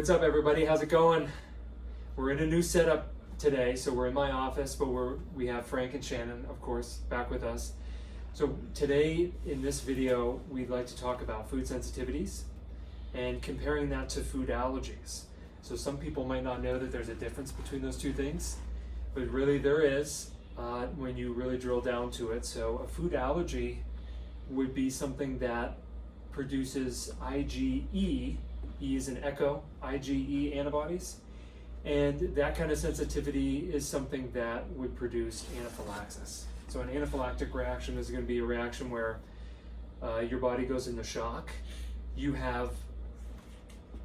What's up, everybody? How's it going? We're in a new setup today, so we're in my office, but we have Frank and Shannon, of course, back with us. So today, in this video, we'd like to talk about food sensitivities and comparing that to food allergies. So some people might not know that there's a difference between those two things, but really there is when you really drill down to it. So a food allergy would be something that produces IgE, E is an echo, IgE antibodies, and that kind of sensitivity is something that would produce anaphylaxis. So an anaphylactic reaction is going to be a reaction where your body goes into shock. You have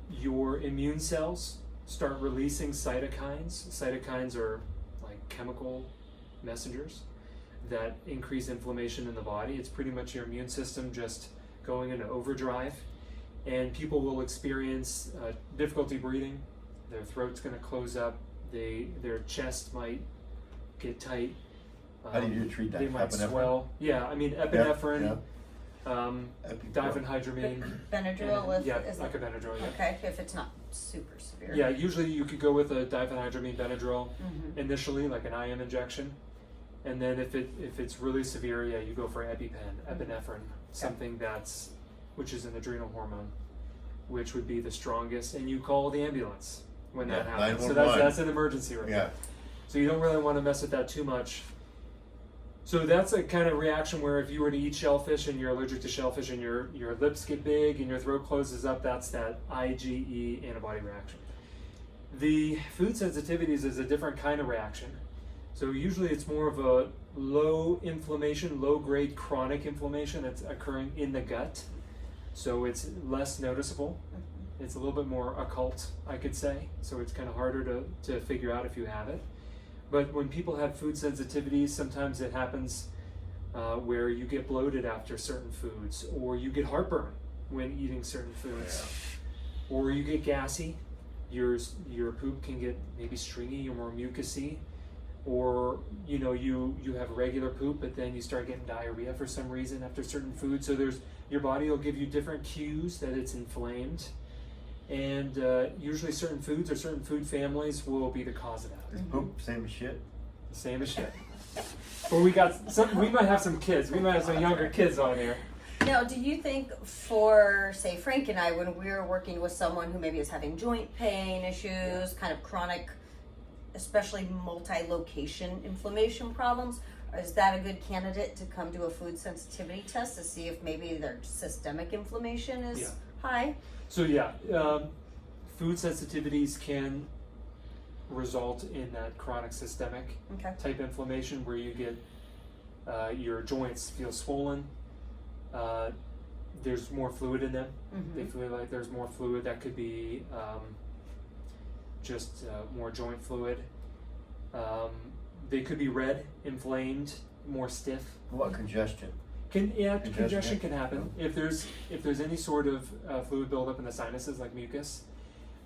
your immune cells start releasing cytokines. Cytokines are like chemical messengers that increase inflammation in the body. It's pretty much your immune system just going into overdrive, and people will experience difficulty breathing. Their throat's going to close up. Their chest might get tight. How do you treat that? They might swell. Yeah, I mean epinephrine, diphenhydramine, Benadryl, is like a Benadryl. Yeah. Okay, if it's not super severe. Yeah, usually you could go with a diphenhydramine Benadryl initially, like an IM injection, and then if it's really severe, yeah, you go for epinephrine, something which is an adrenal hormone, which would be the strongest, and you call the ambulance when that happens. So that's an emergency room. Yeah. So you don't really want to mess with that too much. So that's a kind of reaction where if you were to eat shellfish and you're allergic to shellfish and your lips get big and your throat closes up, that's that IgE antibody reaction. The food sensitivities is a different kind of reaction. So usually it's more of a low inflammation, low grade chronic inflammation that's occurring in the gut. So it's less noticeable. It's a little bit more occult, I could say. So it's kind of harder to figure out if you have it. But when people have food sensitivities, sometimes it happens where you get bloated after certain foods, or you get heartburn when eating certain foods, or you get gassy. Your poop can get maybe stringy or more mucousy, or you have regular poop, but then you start getting diarrhea for some reason after certain foods. So your body will give you different cues that it's inflamed. And usually certain foods or certain food families will be the cause of that. Is poop same as shit? Same as shit. But we might have some kids. We might have some younger kids on here. Now, do you think for, say, Frank and I, when we're working with someone who maybe is having joint pain issues, kind of chronic, especially multi-location inflammation problems, is that a good candidate to come do a food sensitivity test to see if maybe their systemic inflammation is high? So food sensitivities can result in that chronic systemic type inflammation where you get your joints feel swollen. There's more fluid in them. They feel like there's more fluid. That could be just more joint fluid. They could be red, inflamed, more stiff. What congestion? Congestion can happen. If there's any sort of fluid buildup in the sinuses, like mucus,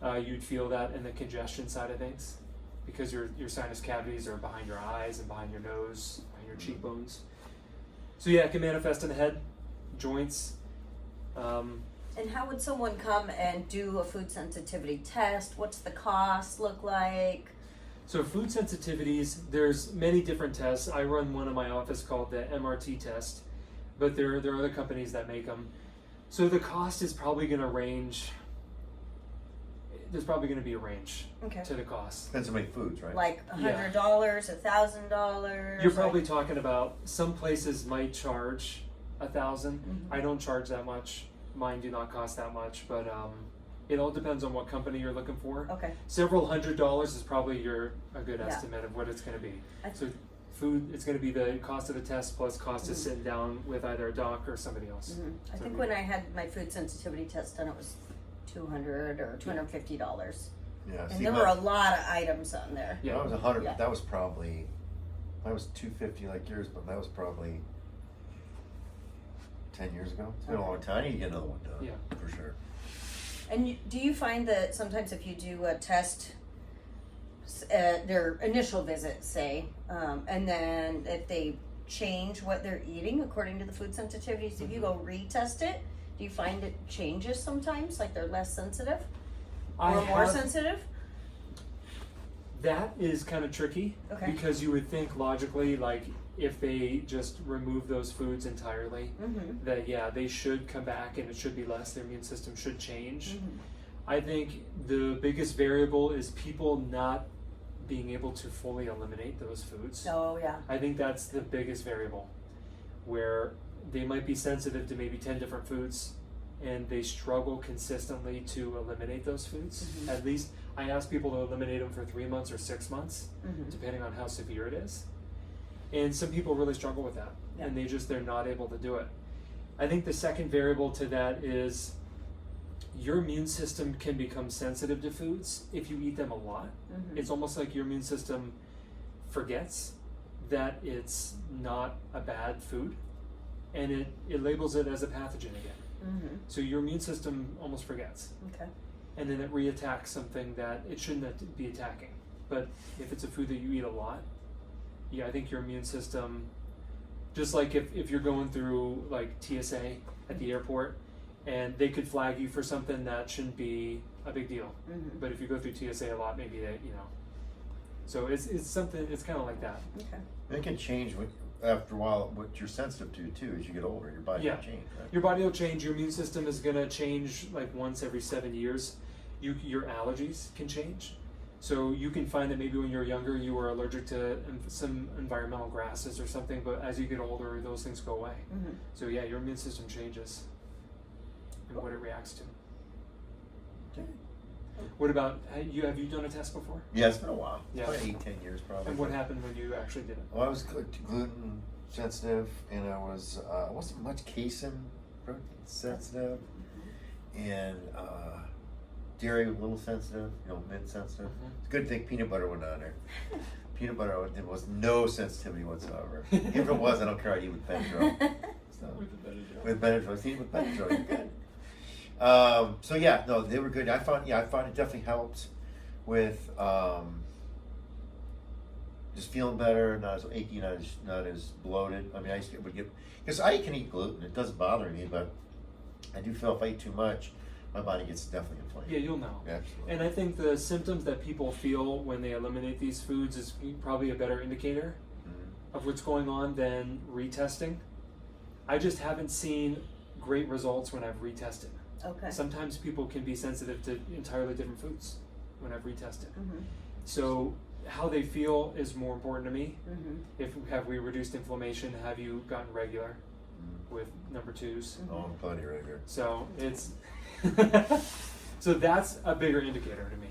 you'd feel that in the congestion side of things, because your sinus cavities are behind your eyes and behind your nose, behind your cheekbones. So it can manifest in the head, joints. And how would someone come and do a food sensitivity test? What's the cost look like? So food sensitivities, there's many different tests. I run one in my office called the MRT test, but there are other companies that make them. So the cost is probably going to range. There's probably going to be a range to the cost. Depends on how many foods, right? Like $100, $1,000. You're probably talking about, some places might charge $1,000. I don't charge that much. Mine do not cost that much, but it all depends on what company you're looking for. Okay. Several $100s is probably a good estimate of what it's going to be. So food, it's going to be the cost of the test plus cost of sitting down with either a doc or somebody else. I think when I had my food sensitivity test done, it was $200 or $250. Yeah. And there were a lot of items on there. Yeah, that was $100. Yeah. That was $250 like yours, but that was probably 10 years ago. It's been a long time. I need to get another one done. Yeah, for sure. And do you find that sometimes if you do a test, their initial visit, say, and then if they change what they're eating according to the food sensitivities, if you go retest it, do you find it changes sometimes, like they're less sensitive? Or more sensitive? That is kind of tricky. Okay. Because you would think logically, like, if they just remove those foods entirely, that yeah, they should come back and it should be less, their immune system should change. I think the biggest variable is people not being able to fully eliminate those foods. Oh, yeah. I think that's the biggest variable, where they might be sensitive to maybe 10 different foods and they struggle consistently to eliminate those foods. At least I ask people to eliminate them for 3 months or 6 months, depending on how severe it is. And some people really struggle with that, and they're not able to do it. I think the second variable to that is your immune system can become sensitive to foods if you eat them a lot. It's almost like your immune system forgets that it's not a bad food, and it labels it as a pathogen again. So your immune system almost forgets. Okay. And then it reattacks something that it shouldn't be attacking. But if it's a food that you eat a lot, yeah, I think your immune system, just like if you're going through like TSA at the airport, and they could flag you for something that shouldn't be a big deal. But if you go through TSA a lot, maybe they, so it's something, it's kind of like that. Okay. It can change after a while what you're sensitive to too. As you get older, your body will change, right? Your body will change. Your immune system is going to change like once every 7 years. Your allergies can change. So you can find that maybe when you're younger you were allergic to some environmental grasses or something, but as you get older those things go away. So yeah, your immune system changes and what it reacts to. Okay. What about, have you done a test before? Yeah, it's been a while. Yeah. Probably 8-10 years probably. And what happened when you actually did it? Well, I was gluten sensitive, and I wasn't much casein protein sensitive, and dairy a little sensitive, mint sensitive. It's a good thing peanut butter went on there. Peanut butter was no sensitivity whatsoever. If it was, I don't care. I eat with Benadryl. So, with Benadryl, I eat with Benadryl. You're good. So yeah, no, they were good. I found it definitely helped with just feeling better, not as achy, not as bloated. I mean, would get, because I can eat gluten, it doesn't bother me, but I do feel if I eat too much, my body gets definitely inflamed. Yeah, you'll know. Absolutely. And I think the symptoms that people feel when they eliminate these foods is probably a better indicator of what's going on than retesting. I just haven't seen great results when I've retested. Okay. Sometimes people can be sensitive to entirely different foods when I've retested. So how they feel is more important to me. Have we reduced inflammation? Have you gotten regular with number 2s? Oh, I'm plenty regular. So it's so that's a bigger indicator to me.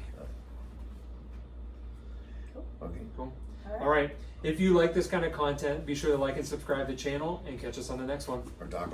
Okay. Cool. All right. If you like this kind of content, be sure to like and subscribe to the channel and catch us on the next one. Or Doc.